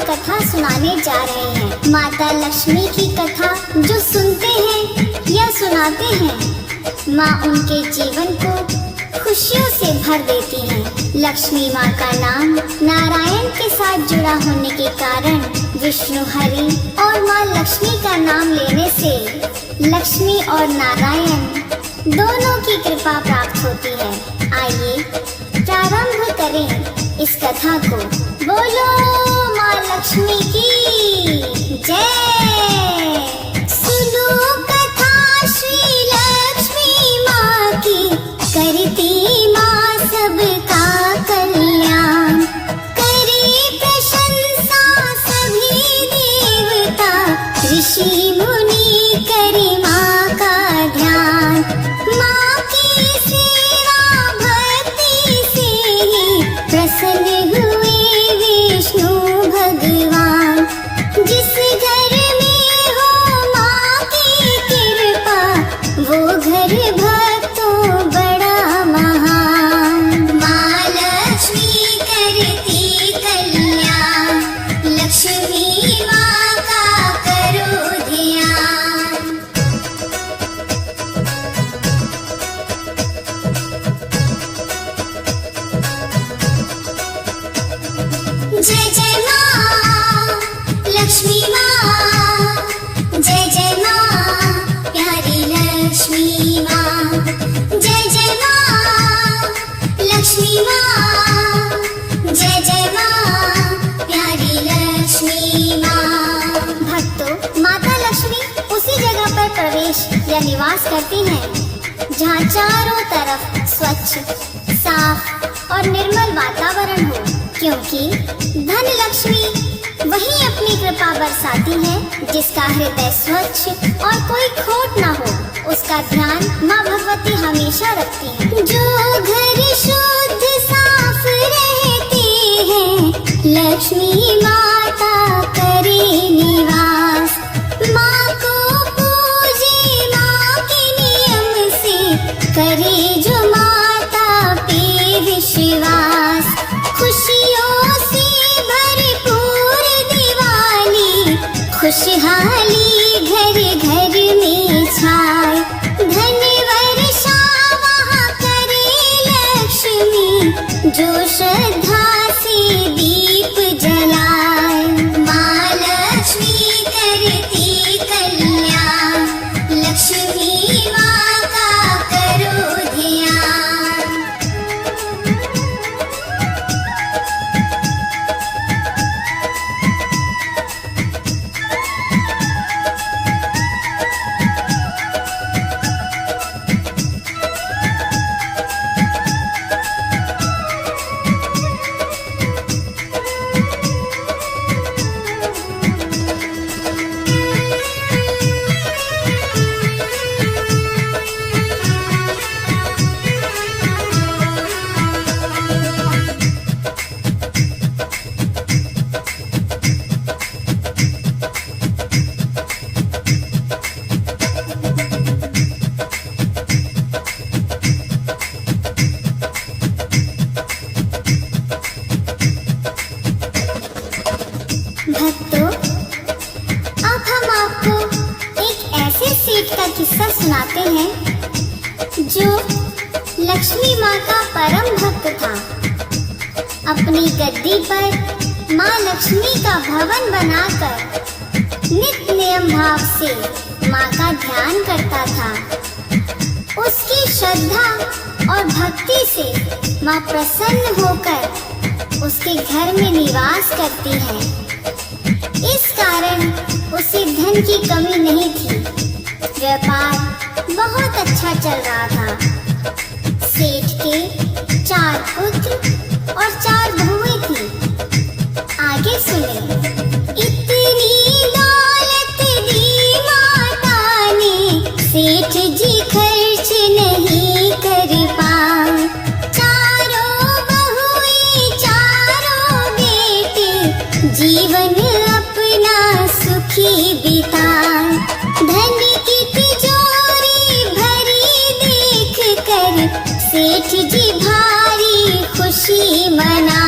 कथा सुनाने जा रहे हैं। माता लक्ष्मी की कथा जो सुनते हैं या सुनाते हैं, माँ उनके जीवन को खुशियों से भर देती हैं। लक्ष्मी माँ का नाम नारायण के साथ जुड़ा होने के कारण विष्णु हरि और माँ लक्ष्मी का नाम लेने से लक्ष्मी और नारायण दोनों की कृपा प्राप्त होती है। आइए प्रारंभ करें इस कथा को। बोलो माँ लक्ष्मी की जय। सुनो कथा श्री लक्ष्मी माँ की, करती माँ सबका कल्याण। करे प्रशंसा सभी देवता, ऋषि मुनि करे माँ का ध्यान। माँ की सेवा भक्ति से ही प्रसन्न हुए विष्णु भगवान। जिस घर में हो माँ की कृपा, वो घर भक्तों बड़ा महान। माँ लक्ष्मी करती कल्याण, लक्ष्मी माँ का करो ध्यान। जय जय माँ लक्ष्मी माँ, जय जय माँ प्यारी लक्ष्मी माँ। जय जय माँ लक्ष्मी माँ, जय जय माँ प्यारी लक्ष्मी माँ। भक्तों, माता लक्ष्मी उसी जगह पर प्रवेश या निवास करती हैं जहाँ चारों तरफ स्वच्छ, साफ और निर्मल वातावरण हो, क्योंकि धन लक्ष्मी वही अपनी कृपा बरसाती है जिसका हृदय स्वच्छ और कोई खोट ना हो। उसका ध्यान माँ भगवती हमेशा रखती है। जो घर शुद्ध साफ रहते हैं, लक्ष्मी माता करे निवास। माँ को पूजे माँ के नियम से, करे जो माता पे विश्वास। खुशियों से भरपूर दिवाली, खुशहाली घर घर में छाए। धन वर्षा वहाँ करे लक्ष्मी, जो श्रद्धा से दीप जलाए। माँ लक्ष्मी करती कल्याण, लक्ष्मी माँ का करो ध्यान। भक्तों, अब हम आपको एक ऐसे सेठ का किस्सा सुनाते हैं जो लक्ष्मी माँ का परम भक्त था। अपनी गद्दी पर माँ लक्ष्मी का भवन बनाकर नित्य नियम भाव से माँ का ध्यान करता था। उसकी श्रद्धा और भक्ति से माँ प्रसन्न होकर उसके घर में निवास करती है। इस कारण उसे धन की कमी नहीं थी। व्यापार बहुत अच्छा चल रहा था। सेठ के 4 पुत्र और 4 बहुएं थी। आगे सुने। इतनी दौलत दी माता ने, सेठ जी खर्च नहीं कर पाए। चारों बहुएं, चारों बेटे, जीवन अपना सुखी बिताए। धन की तिजोरी भरी देख कर, सेठ जी भारी खुशी मना।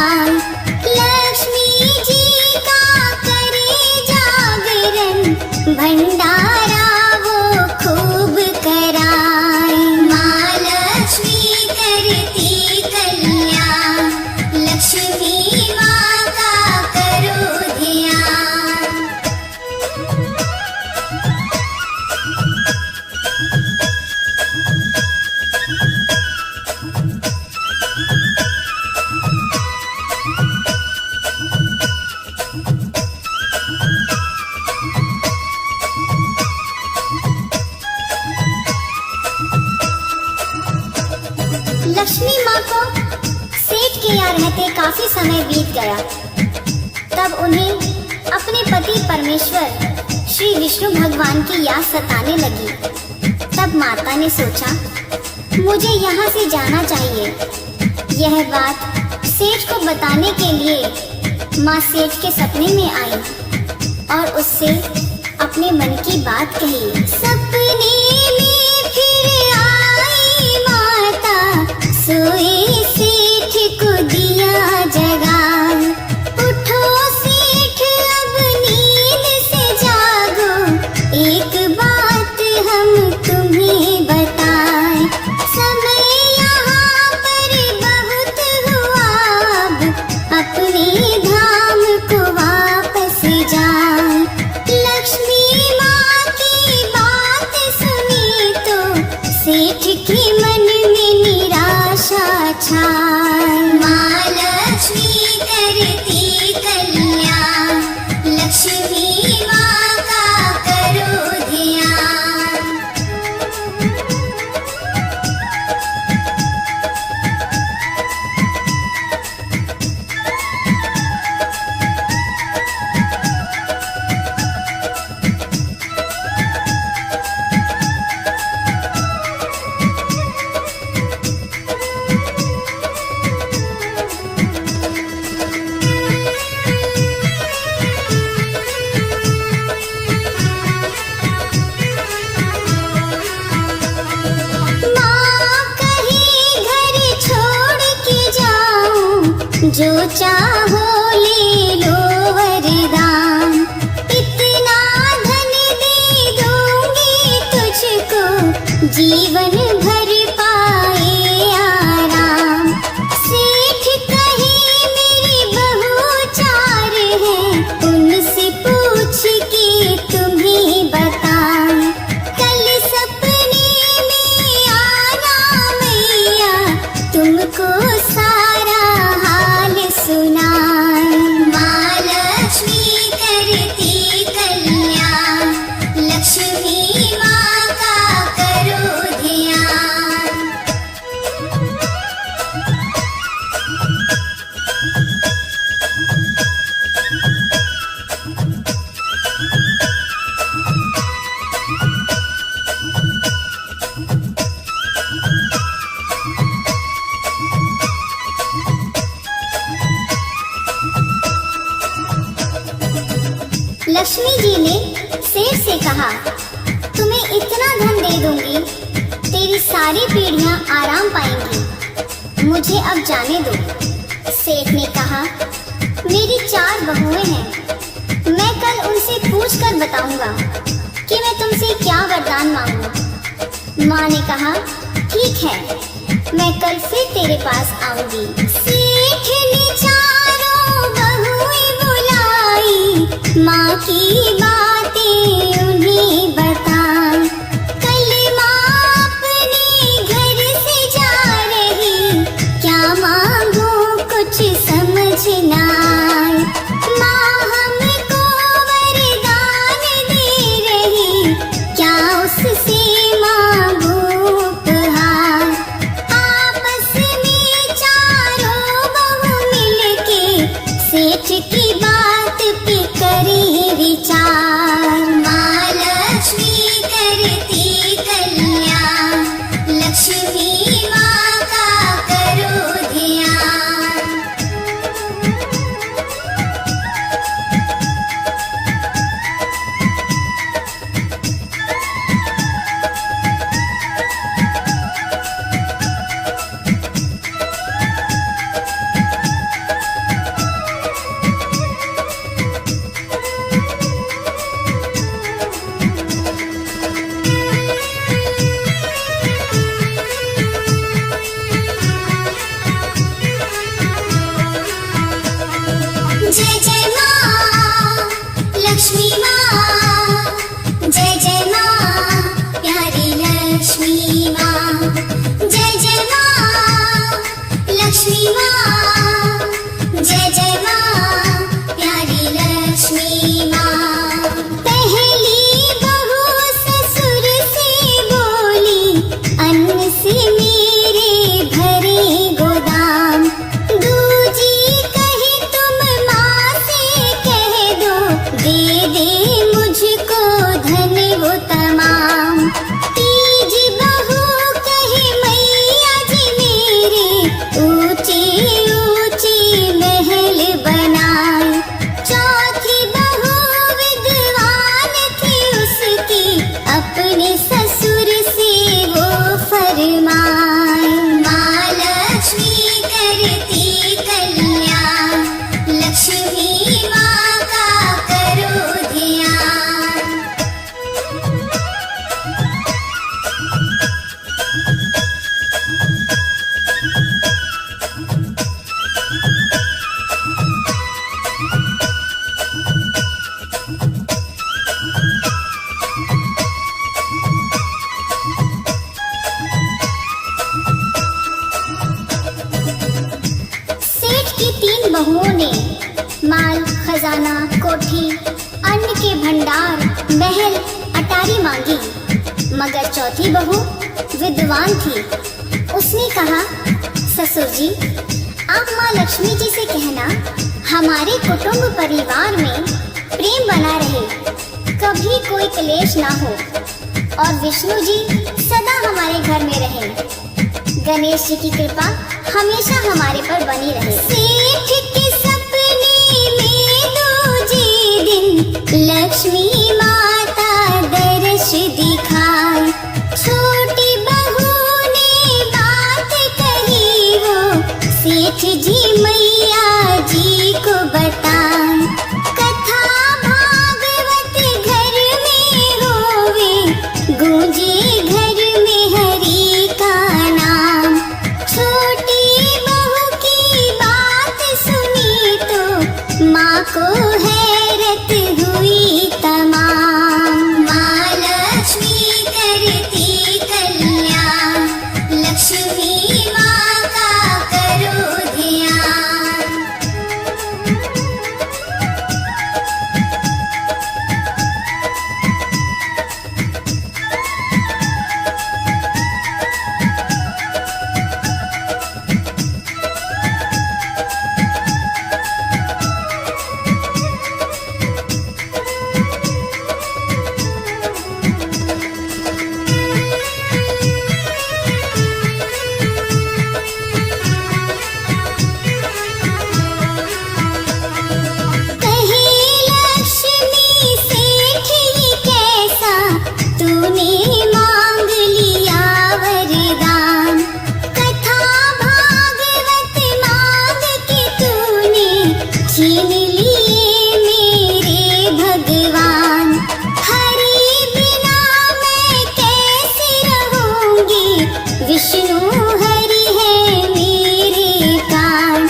भंडारा वो खूब कराए। माँ लक्ष्मी करती कल्याण, लक्ष्मी माँ का करो ध्यान। लक्ष्मी माँ को सेठ के यहाँ रहते काफी समय बीत गया। तब उन्हें अपने पति परमेश्वर श्री विष्णु भगवान की याद सताने लगी। तब माता ने सोचा, मुझे यहाँ से जाना चाहिए। यह बात सेठ को बताने के लिए माँ सेठ के सपने में आई और उससे अपने मन की बात कही। सपने में फिर आई माता, सोए सेठ को दिया जगा। उठो सेठ अब नींद से जागो, एक बात हम तुम्हें बताएं। समय यहाँ पर बहुत हुआ, अब अपने धाम को वापस जाए। लक्ष्मी माँ की बात सुनी तो सेठ के मन में निराशा छाई। माँ लक्ष्मी करती कल्याण, लक्ष्मी माँ का करो ध्यान। जो चाहो ले लो वरदान, इतना धन दे दूंगी तुझको, जीवन भर पाए आराम। सेठ कहे मेरी बहू चार है, उनसे पूछ के तुम्हें बताऊं। कल सपने में आना मैया, तुमको सारा सुनाए। माँ लक्ष्मी करती कल्याण, लक्ष्मी माँ का करो ध्यान। लक्ष्मी जी ने सेठ से कहा, तुम्हें इतना धन दे दूंगी, तेरी सारी पीढ़ियां आराम पाएंगी, मुझे अब जाने दो। सेठ ने कहा, मेरी 4 बहुएं हैं, मैं कल उनसे पूछ कर बताऊंगा कि मैं तुमसे क्या वरदान मांगूं। माँ ने कहा, ठीक है, मैं कल फिर तेरे पास आऊंगी। सेठ ने 4 बहुएं बुलाई, माँ की बातें उन्हें बताई। कल माँ अपने घर से जा रही, क्या मांगूं कुछ समझ ना आए। माँ हमको वरदान दे रही, क्या उससे मांगूं उपहार। आपस में 4 बहू मिलके सेठ की बात पे करे विचार। माल खजाना, कोठी, अन्न के भंडार, महल, अटारी मांगी। मगर चौथी बहू विद्वान थी। उसने कहा, ससुर जी, आप माँ लक्ष्मी जी से कहना हमारे कुटुंब परिवार में प्रेम बना रहे, कभी कोई क्लेश ना हो और विष्णु जी सदा हमारे घर में रहें। गणेश जी की कृपा हमेशा हमारे पर बनी रहे। सेठ के सपने में दूजे दिन लक्ष्मी माता दर्श दिखाई। छोटी बहू ने बात कही, वो सेठ जी मैया जी को बताई। कथा भागवत घर में होवे, गूंजे घर में हरि का नाम। छोटी बहू की बात सुनी तो माँ को हैरत हुई तमाम। माँ लक्ष्मी करती कल्याण, लक्ष्मी माँ का करो ध्यान। छीन लिए मेरे भगवान, हरि बिना मैं कैसे रहूंगी। विष्णु हरि है मेरे प्राण,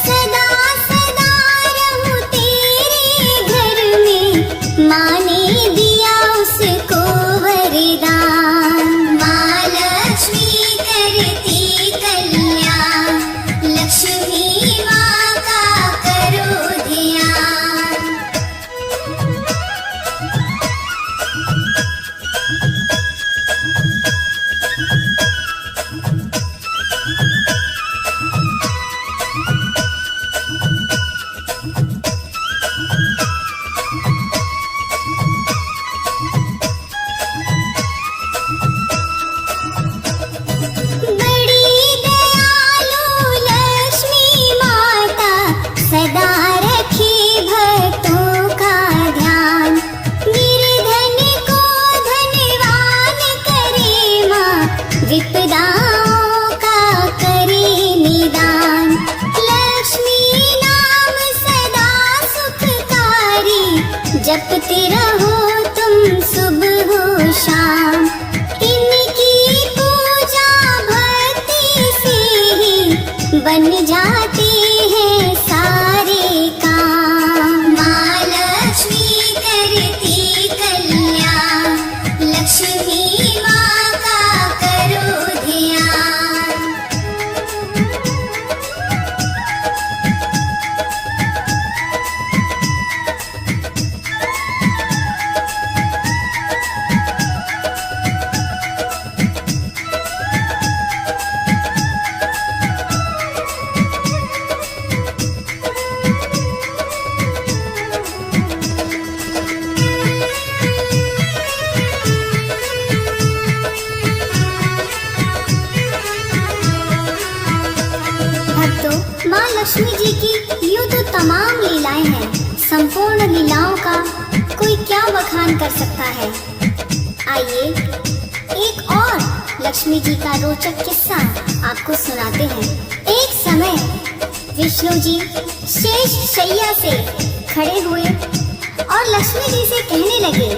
सदा सदा रहूं तेरे घर में। माँ ने दिया उसको वरदान। माँ लक्ष्मी करती कल्याण, लक्ष्मी माँ का करो ध्यान। बड़ी दयालु लक्ष्मी माता सदा रखे भक्तों का ध्यान। निर्धन को धनवान करे माँ, विपदाओं का करे निदान। लक्ष्मी नाम सदा सुखकारी, जपते रहो तुम सुबह हो शाम। इनकी पूजा भक्ति से ही बन जाते हैं सारे काम। माँ लक्ष्मी करती कल्याण, लक्ष्मी माँ का करो ध्यान। भक्तों, माँ लक्ष्मी जी की यूं तो तमाम लीलाएं हैं। संपूर्ण लीलाओं का कोई क्या बखान कर सकता है। आइए एक और लक्ष्मी जी का रोचक किस्सा आपको सुनाते हैं। एक समय विष्णु जी शेष शैया से खड़े हुए और लक्ष्मी जी से कहने लगे,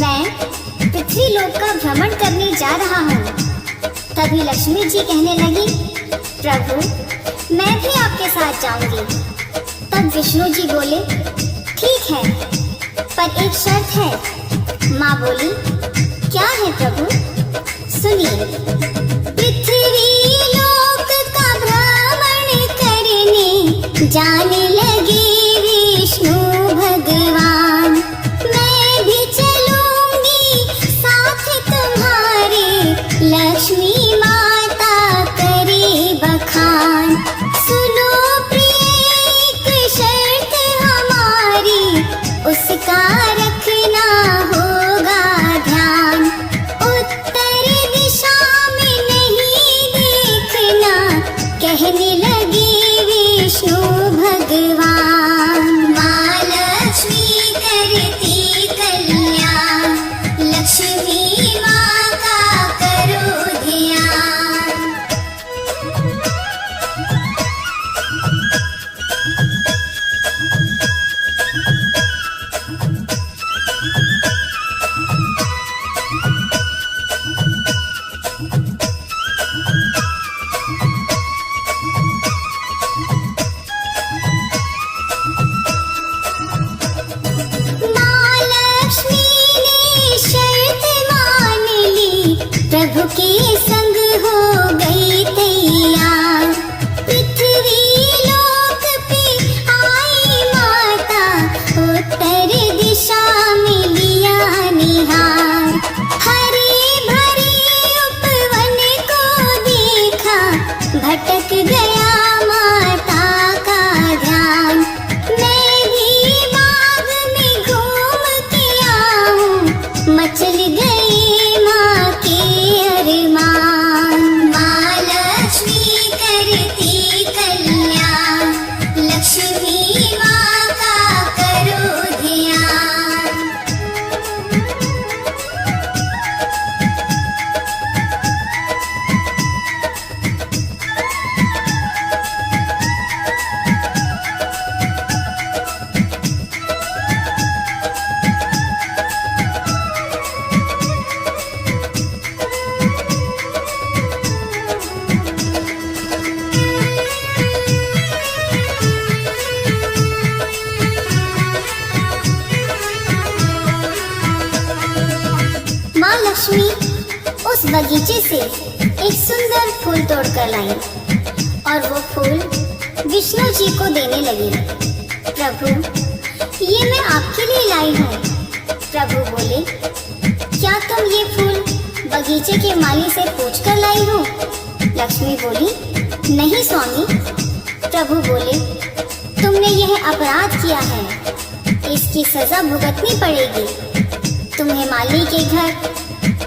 मैं पृथ्वी लोक का भ्रमण करने जा रहा हूँ। तभी लक्ष्मी जी कहने लगी, प्रभु मैं भी आपके साथ जाऊंगी। तब विष्णु जी बोले, ठीक है, पर एक शर्त है। माँ बोली, क्या है प्रभु? सुनिए। पृथ्वी लोक का भ्रमण करने जाने लगे महालक्ष्मी उस बगीचे से एक सुंदर फूल तोड़कर लाई और वो फूल विष्णु जी को देने लगी। प्रभु, ये मैं आपके लिए लाई हूँ। प्रभु बोले, क्या तुम ये फूल बगीचे के माली से पूछकर लाई हो? लक्ष्मी बोली, नहीं स्वामी। प्रभु बोले, तुमने यह अपराध किया है, इसकी सजा भुगतनी पड़ेगी। तुम्हें माली के घर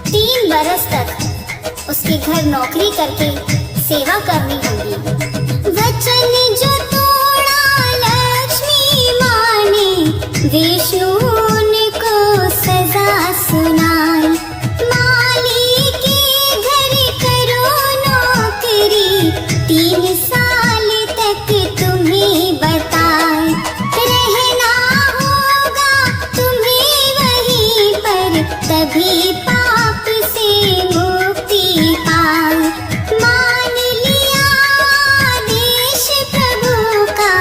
3 बरस तक उसके घर नौकरी करके सेवा करनी होगी। वचन जो तोड़ा लक्ष्मी माँ ने, विष्णु को सजा सुनाई। माली के घर करो नौकरी, 3 साल तक तुम्हें बताए। रहना होगा तुम्हें वहीं पर, तभी पाप से मुक्ति पाए। मान लिया आदेश प्रभु का,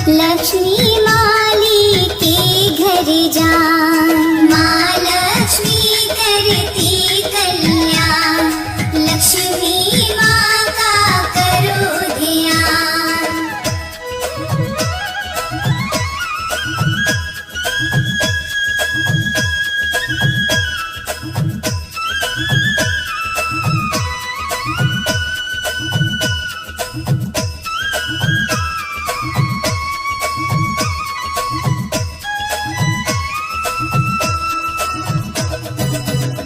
लक्ष्मी माली के घर जाए। माँ लक्ष्मी करती कल्याण, लक्ष्मी माँ का करो ध्यान।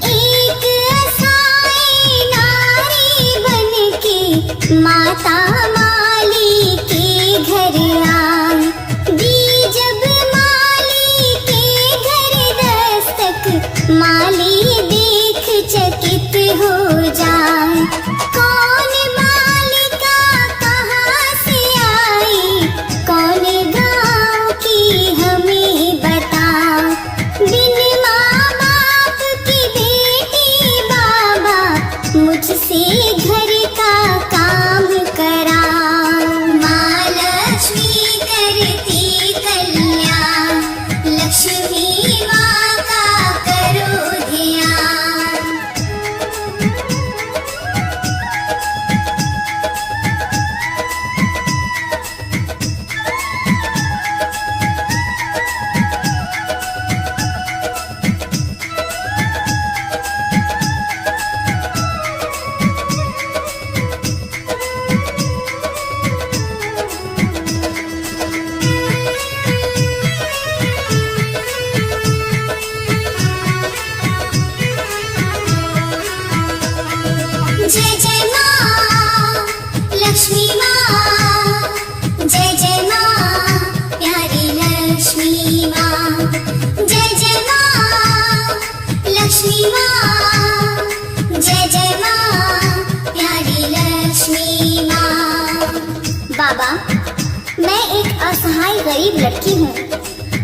एक असहाय नारी बनके माता माली के घर आई। दी जब माली के घर दस्तक, माली देख चकित हो जाए। कौन बालिका कहाँ से आई, कौन गाँव की हमें बताओ। बिन माँ बाप की बेटी बाबा, मुझसे घर का काम कराओ। माँ लक्ष्मी करती कल्याण, लक्ष्मी माँ का करो ध्यान। जय जय माँ लक्ष्मी माँ, जय जय माँ प्यारी लक्ष्मी माँ। जय जय माँ लक्ष्मी माँ, जय जय माँ प्यारी लक्ष्मी माँ। बाबा, मैं एक असहाय गरीब लड़की हूँ,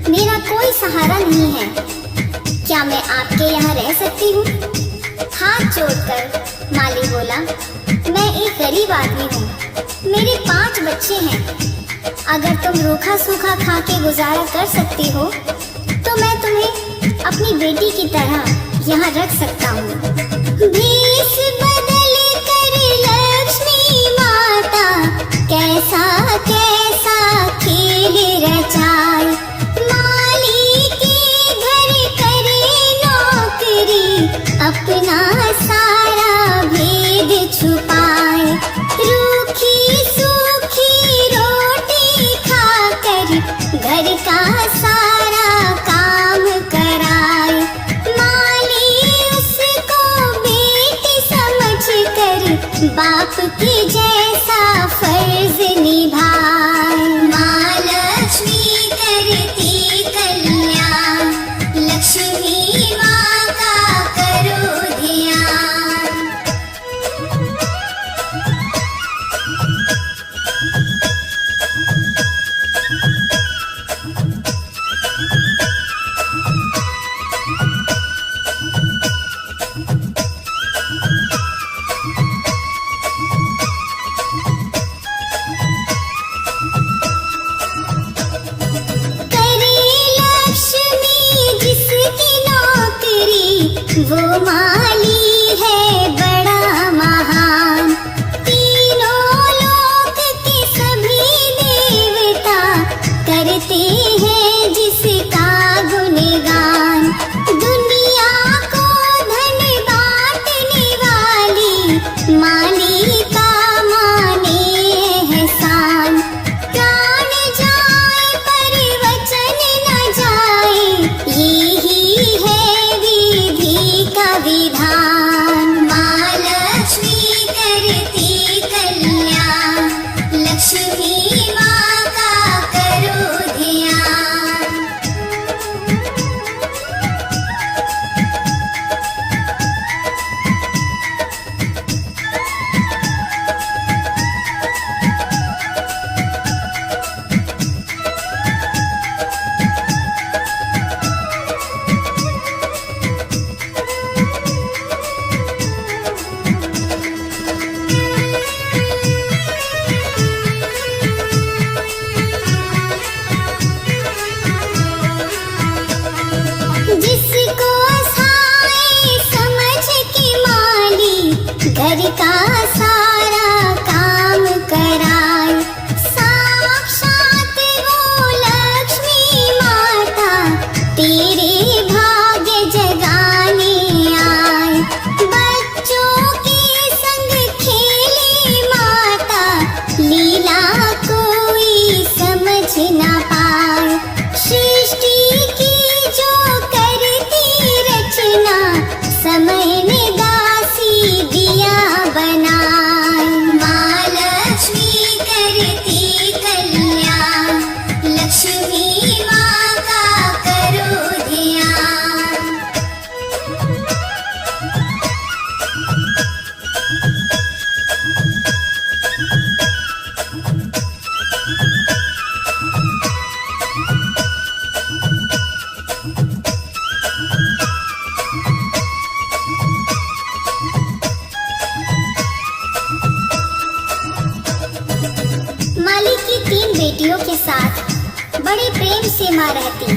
मेरा कोई सहारा नहीं है। क्या मैं आपके यहाँ रह सकती हूँ? हाथ जोड़कर माली बोला, मैं एक गरीब आदमी हूँ, मेरे 5 बच्चे हैं। अगर तुम रूखा सूखा खा के गुजारा कर सकती हो तो मैं तुम्हें अपनी बेटी की तरह यहाँ रख सकता हूँ। भेष बदल कर लक्ष्मी माता, कैसा कैसा खेल रचाए। माली के घर करे नौकरी, अपना सारा भेद छुपाए। रूखी सूखी रोटी खाकर घर का सारा काम कराए। माली उसको बेटी समझकर बाप के जैसा फर्ज निभाए। माँ लक्ष्मी करती कल्याण, लक्ष्मी माँ का करो ध्यान। वो माली घर का सारा काम कराए। साक्षात वो लक्ष्मी माता तेरे भाग्य जगाने आए। बच्चों के संग खेले माता, लीला कोई समझ ना पाए। सृष्टि की जो करती रचना, समय में दासी दिया बनाए। माँ लक्ष्मी करती कल्याण, लक्ष्मी माँ का करो ध्यान। माली की 3 बेटियों के साथ बड़े प्रेम से माँ रहती।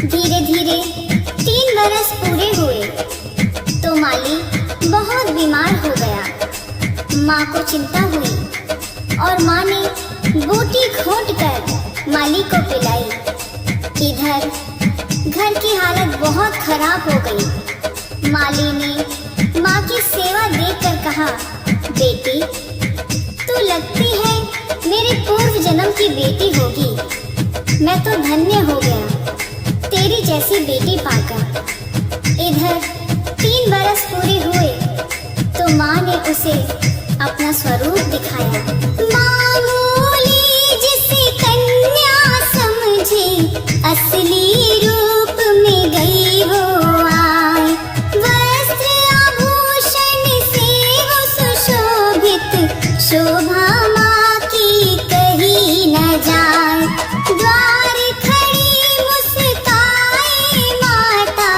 धीरे धीरे 3 बरस पूरे हुए तो माली बहुत बीमार हो गया। माँ को चिंता हुई और माँ ने बूटी घोंट कर माली को पिलाई। इधर घर की हालत बहुत खराब हो गई। माली ने माँ की सेवा देखकर कहा, बेटी तू लगती है मेरे पूर्व जन्म की बेटी होगी। मैं तो धन्य हो गया तेरी जैसी बेटी पाकर। इधर 3 बरस पूरे हुए तो माँ ने उसे अपना स्वरूप दिखाया। मामूली जिसे कन्या समझे, असली रूप में गई वो आए। वस्त्र आभूषण से वो सुशोभित, शोभा माँ की कही न जाए। द्वार खड़ी मुस्काए माता,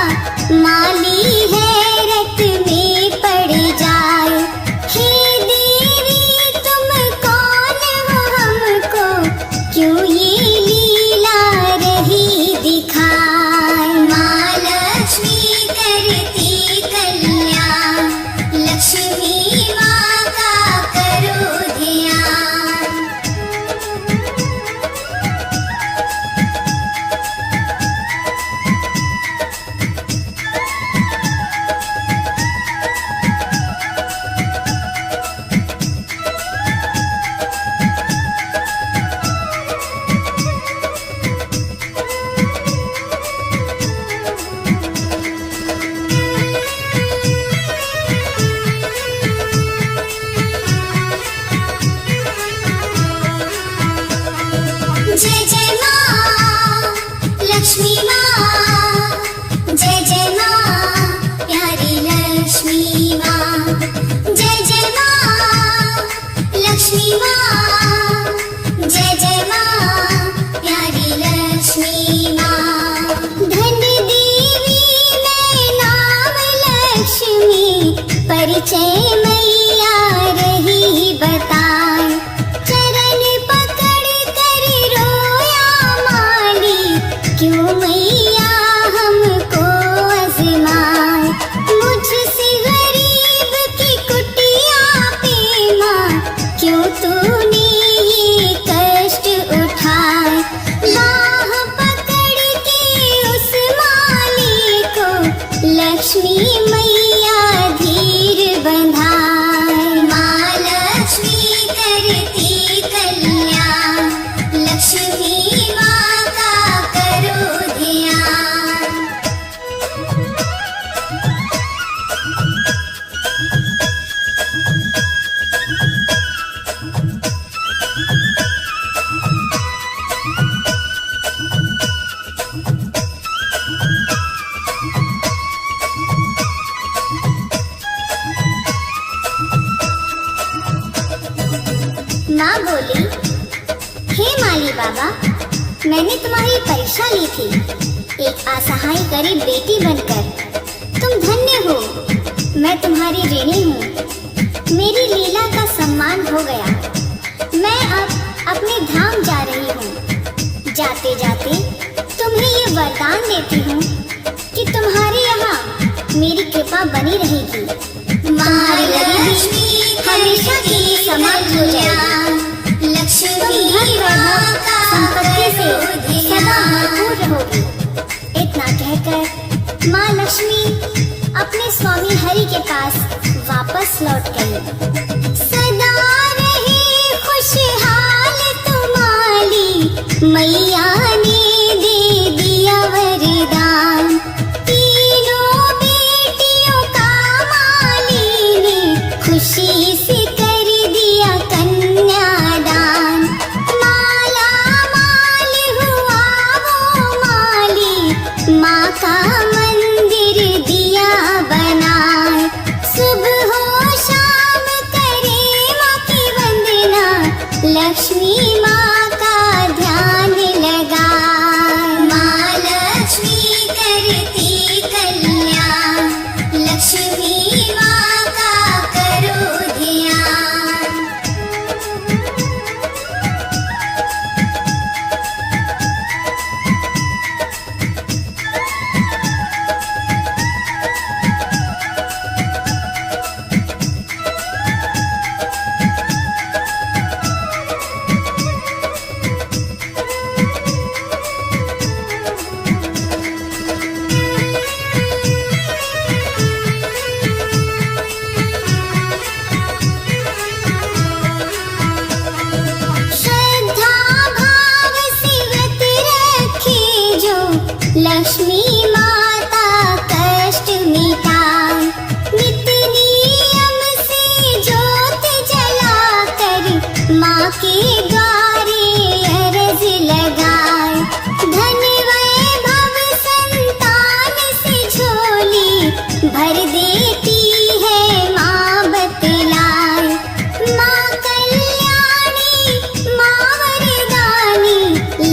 माली हैरत में पड़ जाए। हे देवी तुम कौन हो, हमको क्यों ये लीला रही दिखाए। माँ लक्ष्मी करती कल्याण, लक्ष्मी माँ का करो ध्यान। जय जय माँ लक्ष्मी माँ, जय जय माँ प्यारी लक्ष्मी माँ। जय जय माँ लक्ष्मी माँ, जय जय माँ प्यारी लक्ष्मी माँ। धन देवी मैं नाम लक्ष्मी, परिचय मैया रही बताए। चरण पकड़ कर रोया माली, क्यों मैया हमको आजमाए। मुझसे गरीब की कुटिया पे माँ, क्यों तूने ये कष्ट उठाए। बाह पकड़ के उस माली को, लक्ष्मी मैया धीर बंधाए। माँ लक्ष्मी करती कल्याण, लक्ष्मी माँ का करो ध्यान। माँ बोली, हे माली बाबा, मैंने तुम्हारी परीक्षा ली थी। एक असहाय गरीब बेटी बनकर तुम धन्य हो। मैं तुम्हारी ऋणी हूँ। मेरी लीला का सम्मान हो गया। मैं अब अपने धाम जा रही हूँ। जाते जाते तुम्हें ये वरदान देती हूँ कि तुम्हारे यहाँ मेरी कृपा बनी रहेगी। तुम्हारी गरीबी हमेशा के लिए समाप्त हो जाएगी। तुम धन वैभव संपत्ति से सदा भरपूर रहोगी। इतना कहकर माँ लक्ष्मी अपने स्वामी हरि के पास वापस लौट गई। सदा रहे खुशहाल तुम्हारी मैया ने दे दिया वरदान। तीनों बेटियों का माली ने खुशी से कर दिया कन्यादान। माला माल हुआ वो माली, माँ का मंदिर दिया बनाए। सुबह हो शाम करे माँ की वंदना, लक्ष्मी माँ का ध्यान लगाए। माँ लक्ष्मी करती कल्याण, लक्ष्मी माँ का करो ध्यान। श्रद्धा भाव से व्रत रखे जो, लक्ष्मी माता कष्ट मिटाए। नित नियम से ज्योत जलाकर माँ के द्वारे अर्ज लगाए। धन वैभव संतान से झोली भर देती है माँ बतलाए। माँ कल्याणी माँ वरदानी,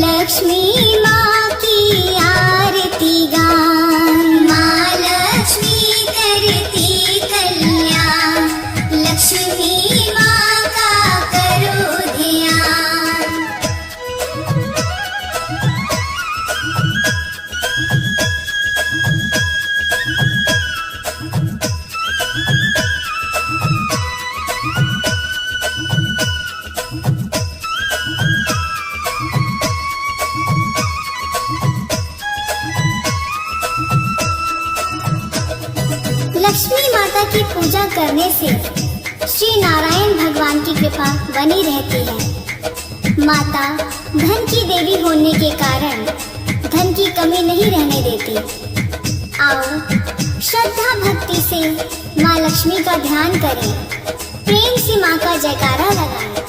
लक्ष्मी माँ की आरती गान। माँ लक्ष्मी करती कल्याण, लक्ष्मी माँ का करो ध्यान। लक्ष्मी माता की पूजा करने से श्री नारायण भगवान की कृपा बनी रहती है। माता धन की देवी होने के कारण धन की कमी नहीं रहने देती। आओ श्रद्धा भक्ति से माँ लक्ष्मी का ध्यान करें, प्रेम से माँ का जयकारा लगाएं।